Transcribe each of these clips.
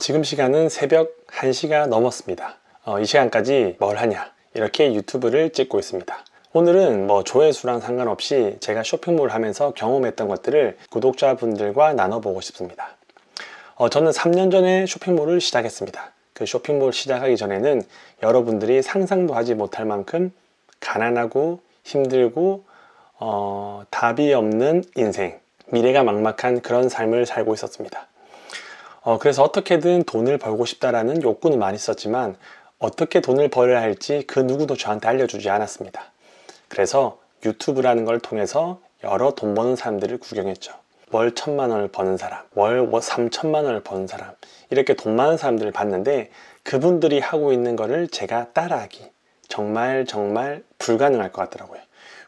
지금 시간은 새벽 1시가 넘었습니다. 이 시간까지 뭘 하냐, 이렇게 유튜브를 찍고 있습니다. 오늘은 조회수랑 상관없이 제가 쇼핑몰 하면서 경험했던 것들을 구독자분들과 나눠보고 싶습니다. 저는 3년 전에 쇼핑몰을 시작했습니다. 그 쇼핑몰 시작하기 전에는 여러분들이 상상도 하지 못할 만큼 가난하고 힘들고 답이 없는 인생, 미래가 막막한 그런 삶을 살고 있었습니다. 그래서 어떻게든 돈을 벌고 싶다라는 욕구는 많이 있었지만 어떻게 돈을 벌어야 할지 그 누구도 저한테 알려주지 않았습니다. 그래서 유튜브라는 걸 통해서 여러 돈 버는 사람들을 구경했죠. 월 1,000만 원을 버는 사람, 월 3,000만 원을 버는 사람, 이렇게 돈 많은 사람들을 봤는데 그분들이 하고 있는 거를 제가 따라하기 정말 불가능할 것 같더라고요.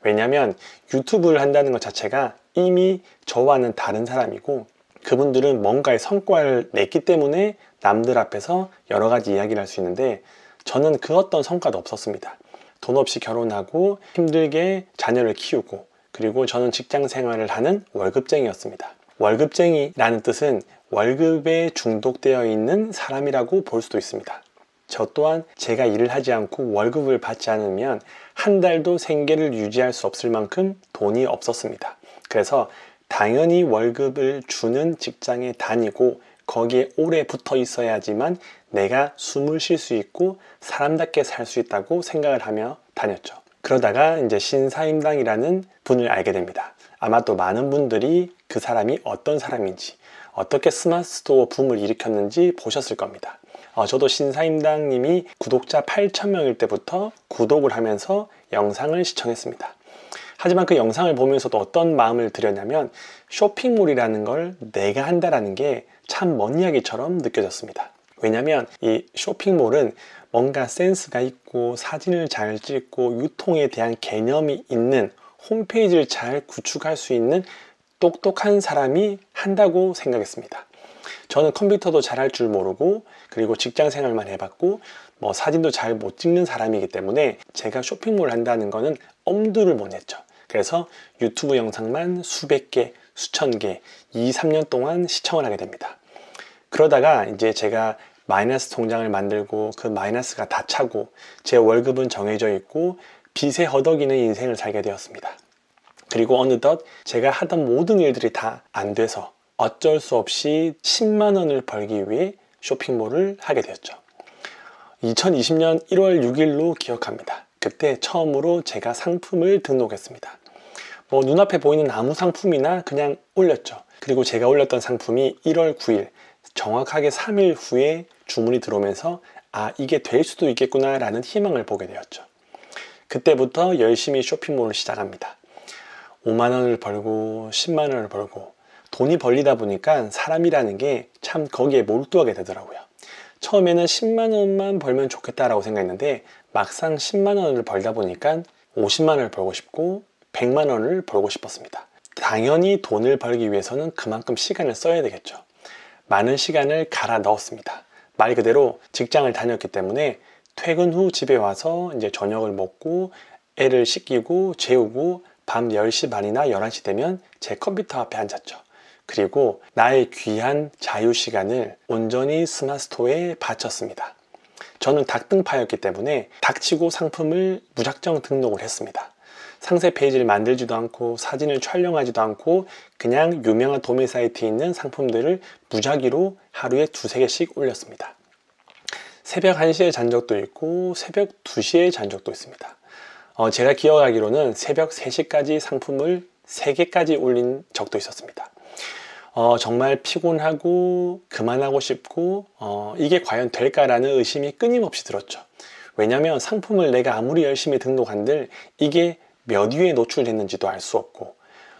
왜냐하면 유튜브를 한다는 것 자체가 이미 저와는 다른 사람이고, 그분들은 뭔가의 성과를 냈기 때문에 남들 앞에서 여러 가지 이야기를 할 수 있는데, 저는 그 어떤 성과도 없었습니다. 돈 없이 결혼하고 힘들게 자녀를 키우고, 그리고 저는 직장 생활을 하는 월급쟁이였습니다. 월급쟁이라는 뜻은 월급에 중독되어 있는 사람이라고 볼 수도 있습니다. 저 또한 제가 일을 하지 않고 월급을 받지 않으면 한 달도 생계를 유지할 수 없을 만큼 돈이 없었습니다. 그래서 당연히 월급을 주는 직장에 다니고 거기에 오래 붙어 있어야지만 내가 숨을 쉴 수 있고 사람답게 살 수 있다고 생각을 하며 다녔죠. 그러다가 이제 신사임당이라는 분을 알게 됩니다. 아마도 많은 분들이 그 사람이 어떤 사람인지, 어떻게 스마트 스토어 붐을 일으켰는지 보셨을 겁니다. 저도 신사임당님이 구독자 8,000명일 때부터 구독을 하면서 영상을 시청했습니다. 하지만 그 영상을 보면서도 어떤 마음을 들였냐면, 쇼핑몰이라는 걸 내가 한다라는 게 참 먼 이야기처럼 느껴졌습니다. 왜냐면 이 쇼핑몰은 뭔가 센스가 있고 사진을 잘 찍고 유통에 대한 개념이 있는, 홈페이지를 잘 구축할 수 있는 똑똑한 사람이 한다고 생각했습니다. 저는 컴퓨터도 잘 할 줄 모르고, 그리고 직장 생활만 해봤고 사진도 잘 못 찍는 사람이기 때문에 제가 쇼핑몰을 한다는 거는 엄두를 못 냈죠. 그래서 유튜브 영상만 수백 개, 수천 개, 2, 3년 동안 시청을 하게 됩니다. 그러다가 이제 제가 마이너스 통장을 만들고 그 마이너스가 다 차고 제 월급은 정해져 있고 빚에 허덕이는 인생을 살게 되었습니다. 그리고 어느덧 제가 하던 모든 일들이 다 안 돼서 어쩔 수 없이 10만 원을 벌기 위해 쇼핑몰을 하게 되었죠. 2020년 1월 6일로 기억합니다. 그때 처음으로 제가 상품을 등록했습니다. 눈앞에 보이는 아무 상품이나 그냥 올렸죠. 그리고 제가 올렸던 상품이 1월 9일, 정확하게 3일 후에 주문이 들어오면서 이게 될 수도 있겠구나 라는 희망을 보게 되었죠. 그때부터 열심히 쇼핑몰을 시작합니다. 5만 원을 벌고 10만 원을 벌고, 돈이 벌리다 보니까 사람이라는 게 참 거기에 몰두하게 되더라고요. 처음에는 10만 원만 벌면 좋겠다라고 생각했는데 막상 10만 원을 벌다 보니까 50만 원을 벌고 싶고 100만 원을 벌고 싶었습니다. 당연히 돈을 벌기 위해서는 그만큼 시간을 써야 되겠죠. 많은 시간을 갈아 넣었습니다. 말 그대로 직장을 다녔기 때문에 퇴근 후 집에 와서 이제 저녁을 먹고 애를 씻기고 재우고 밤 10시 반이나 11시 되면 제 컴퓨터 앞에 앉았죠. 그리고 나의 귀한 자유시간을 온전히 스마트스토어에 바쳤습니다. 저는 닭등파였기 때문에 닥치고 상품을 무작정 등록을 했습니다. 상세 페이지를 만들지도 않고 사진을 촬영하지도 않고 그냥 유명한 도매 사이트에 있는 상품들을 무작위로 하루에 2-3개씩 올렸습니다. 새벽 1시에 잔 적도 있고 새벽 2시에 잔 적도 있습니다. 제가 기억하기로는 새벽 3시까지 상품을 3개까지 올린 적도 있었습니다. 정말 피곤하고 그만하고 싶고 이게 과연 될까라는 의심이 끊임없이 들었죠. 왜냐하면 상품을 내가 아무리 열심히 등록한들 이게 몇 위에 노출됐는지도 알 수 없고,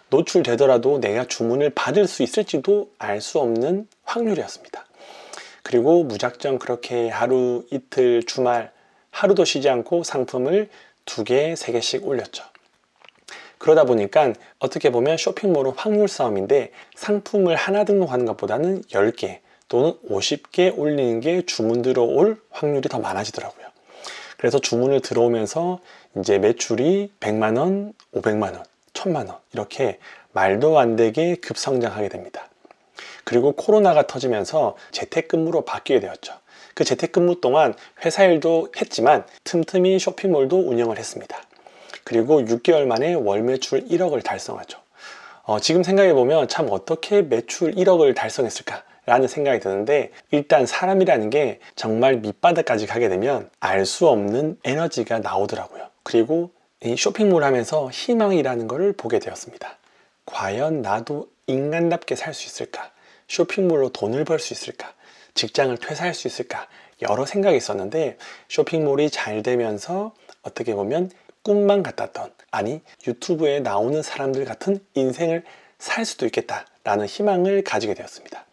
노출되더라도 내가 주문을 받을 수 있을지도 알 수 없는 확률이었습니다. 그리고 무작정 그렇게 하루, 이틀, 주말 하루도 쉬지 않고 상품을 2개, 3개씩 올렸죠. 그러다 보니까 어떻게 보면 쇼핑몰은 확률 싸움인데 상품을 하나 등록하는 것보다는 10개 또는 50개 올리는 게 주문 들어올 확률이 더 많아지더라고요. 그래서 주문을 들어오면서 이제 매출이 100만 원, 500만 원, 1000만 원 이렇게 말도 안 되게 급성장하게 됩니다. 그리고 코로나가 터지면서 재택근무로 바뀌게 되었죠. 그 재택근무 동안 회사 일도 했지만 틈틈이 쇼핑몰도 운영을 했습니다. 그리고 6개월 만에 월 매출 1억을 달성하죠. 지금 생각해보면 참 어떻게 매출 1억을 달성했을까 라는 생각이 드는데, 일단 사람이라는 게 정말 밑바닥까지 가게 되면 알 수 없는 에너지가 나오더라고요. 그리고 이 쇼핑몰 하면서 희망이라는 것을 보게 되었습니다. 과연 나도 인간답게 살 수 있을까? 쇼핑몰로 돈을 벌 수 있을까? 직장을 퇴사할 수 있을까? 여러 생각이 있었는데, 쇼핑몰이 잘 되면서 어떻게 보면 꿈만 같았던, 아니 유튜브에 나오는 사람들 같은 인생을 살 수도 있겠다라는 희망을 가지게 되었습니다.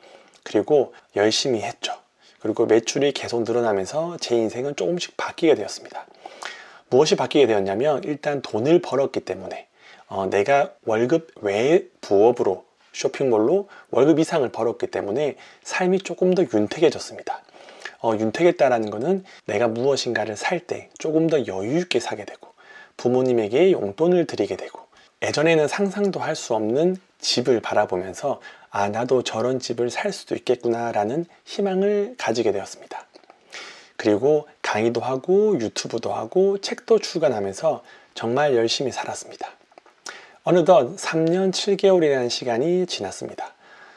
그리고 열심히 했죠. 그리고 매출이 계속 늘어나면서 제 인생은 조금씩 바뀌게 되었습니다. 무엇이 바뀌게 되었냐면, 일단 돈을 벌었기 때문에 내가 월급 외의 부업으로 쇼핑몰로 월급 이상을 벌었기 때문에 삶이 조금 더 윤택해졌습니다. 윤택했다라는 것은 내가 무엇인가를 살 때 조금 더 여유 있게 사게 되고, 부모님에게 용돈을 드리게 되고, 예전에는 상상도 할 수 없는 집을 바라보면서 나도 저런 집을 살 수도 있겠구나 라는 희망을 가지게 되었습니다. 그리고 강의도 하고 유튜브도 하고 책도 출간하면서 정말 열심히 살았습니다. 어느덧 3년 7개월이라는 시간이 지났습니다.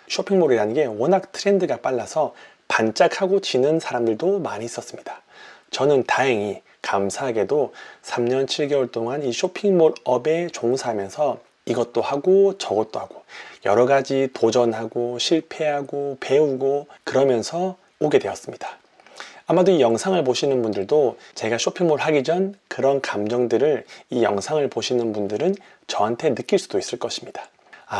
쇼핑몰이라는 게 워낙 트렌드가 빨라서 반짝하고 지는 사람들도 많이 있었습니다. 저는 다행히 감사하게도 3년 7개월 동안 이 쇼핑몰 업에 종사하면서 이것도 하고 저것도 하고 여러 가지 도전하고 실패하고 배우고 그러면서 오게 되었습니다. 아마도 이 영상을 보시는 분들도 제가 쇼핑몰 하기 전 그런 감정들을 이 영상을 보시는 분들은 저한테 느낄 수도 있을 것입니다.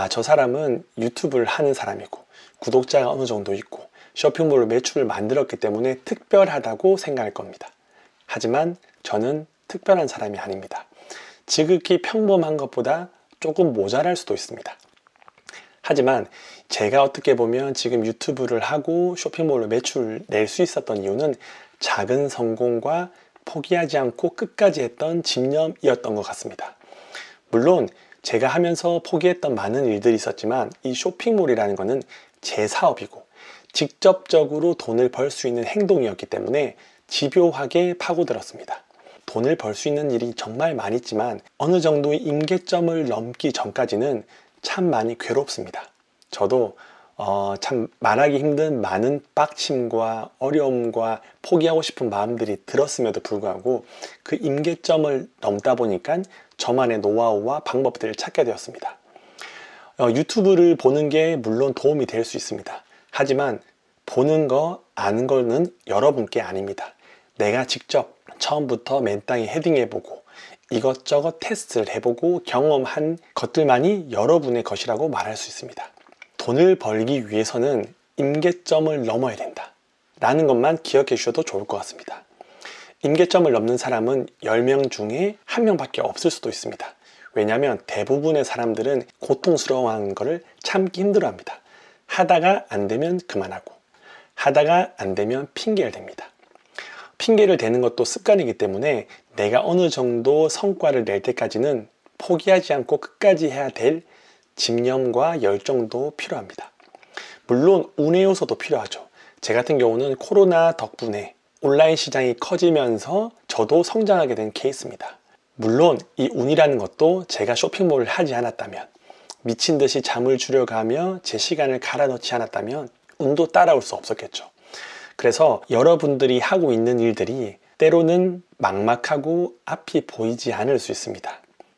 저 사람은 유튜브를 하는 사람이고 구독자가 어느 정도 있고 쇼핑몰로 매출을 만들었기 때문에 특별하다고 생각할 겁니다. 하지만 저는 특별한 사람이 아닙니다. 지극히 평범한 것보다 조금 모자랄 수도 있습니다. 하지만 제가 어떻게 보면 지금 유튜브를 하고 쇼핑몰로 매출을 낼 수 있었던 이유는 작은 성공과 포기하지 않고 끝까지 했던 집념이었던 것 같습니다. 물론 제가 하면서 포기했던 많은 일들이 있었지만 이 쇼핑몰이라는 것은 제 사업이고 직접적으로 돈을 벌 수 있는 행동이었기 때문에 집요하게 파고들었습니다. 돈을 벌 수 있는 일이 정말 많이 있지만 어느 정도의 임계점을 넘기 전까지는 참 많이 괴롭습니다. 저도 참 말하기 힘든 많은 빡침과 어려움과 포기하고 싶은 마음들이 들었음에도 불구하고 그 임계점을 넘다 보니까 저만의 노하우와 방법들을 찾게 되었습니다. 유튜브를 보는 게 물론 도움이 될 수 있습니다. 하지만 보는 거, 아는 거는 여러분께 아닙니다. 내가 직접 처음부터 맨땅에 헤딩해보고 이것저것 테스트를 해보고 경험한 것들만이 여러분의 것이라고 말할 수 있습니다. 돈을 벌기 위해서는 임계점을 넘어야 된다 라는 것만 기억해 주셔도 좋을 것 같습니다. 임계점을 넘는 사람은 10명 중에 1명밖에 없을 수도 있습니다. 왜냐하면 대부분의 사람들은 고통스러워하는 것을 참기 힘들어합니다. 하다가 안 되면 그만하고 하다가 안 되면 핑계를 댑니다. 핑계를 대는 것도 습관이기 때문에 내가 어느 정도 성과를 낼 때까지는 포기하지 않고 끝까지 해야 될 집념과 열정도 필요합니다. 물론 운의 요소도 필요하죠. 제 같은 경우는 코로나 덕분에 온라인 시장이 커지면서 저도 성장하게 된 케이스입니다. 물론 이 운이라는 것도 제가 쇼핑몰을 하지 않았다면, 미친 듯이 잠을 줄여가며 제 시간을 갈아 넣지 않았다면 운도 따라올 수 없었겠죠. 그래서 여러분들이 하고 있는 일들이 때로는 막막하고 앞이 보이지 않을 수 있습니다.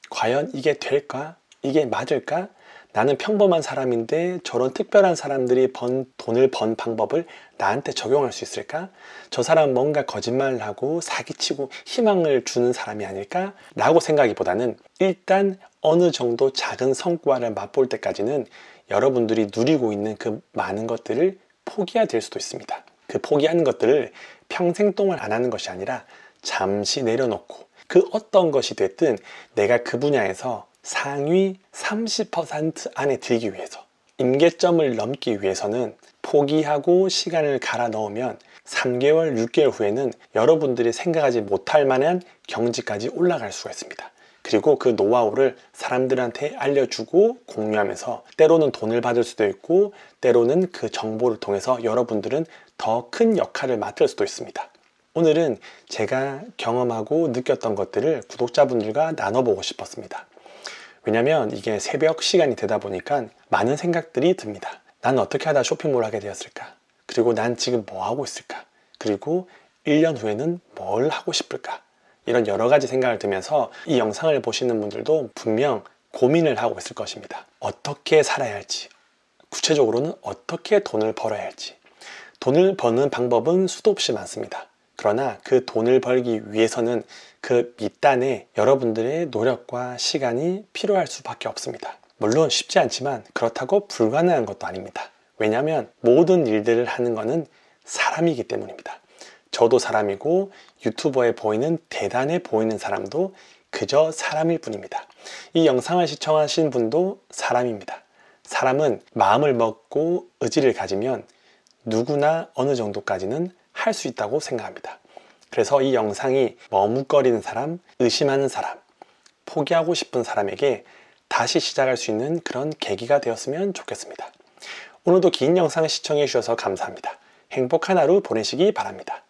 과연 이게 될까? 이게 맞을까? 나는 평범한 사람인데 저런 특별한 사람들이 돈을 번 방법을 나한테 적용할 수 있을까? 저 사람은 뭔가 거짓말을 하고 사기치고 희망을 주는 사람이 아닐까? 라고 생각하기보다는 일단 어느 정도 작은 성과를 맛볼 때까지는 여러분들이 누리고 있는 그 많은 것들을 포기해야 될 수도 있습니다. 그 포기하는 것들을 평생 동안 안 하는 것이 아니라 잠시 내려놓고 그 어떤 것이 됐든 내가 그 분야에서 상위 30% 안에 들기 위해서, 임계점을 넘기 위해서는 포기하고 시간을 갈아 넣으면 3개월, 6개월 후에는 여러분들이 생각하지 못할 만한 경지까지 올라갈 수가 있습니다. 그리고 그 노하우를 사람들한테 알려주고 공유하면서 때로는 돈을 받을 수도 있고 때로는 그 정보를 통해서 여러분들은 더 큰 역할을 맡을 수도 있습니다. 오늘은 제가 경험하고 느꼈던 것들을 구독자분들과 나눠보고 싶었습니다. 왜냐면 이게 새벽 시간이 되다 보니까 많은 생각들이 듭니다. 난 어떻게 하다 쇼핑몰을 하게 되었을까? 그리고 난 지금 뭐 하고 있을까? 그리고 1년 후에는 뭘 하고 싶을까? 이런 여러 가지 생각을 들면서 이 영상을 보시는 분들도 분명 고민을 하고 있을 것입니다. 어떻게 살아야 할지, 구체적으로는 어떻게 돈을 벌어야 할지. 돈을 버는 방법은 수도 없이 많습니다. 그러나 그 돈을 벌기 위해서는 그 밑단에 여러분들의 노력과 시간이 필요할 수밖에 없습니다. 물론 쉽지 않지만 그렇다고 불가능한 것도 아닙니다. 왜냐하면 모든 일들을 하는 것은 사람이기 때문입니다. 저도 사람이고 유튜버에 보이는 대단해 보이는 사람도 그저 사람일 뿐입니다. 이 영상을 시청하신 분도 사람입니다. 사람은 마음을 먹고 의지를 가지면 누구나 어느 정도까지는 할 수 있다고 생각합니다. 그래서 이 영상이 머뭇거리는 사람, 의심하는 사람, 포기하고 싶은 사람에게 다시 시작할 수 있는 그런 계기가 되었으면 좋겠습니다. 오늘도 긴 영상을 시청해 주셔서 감사합니다. 행복한 하루 보내시기 바랍니다.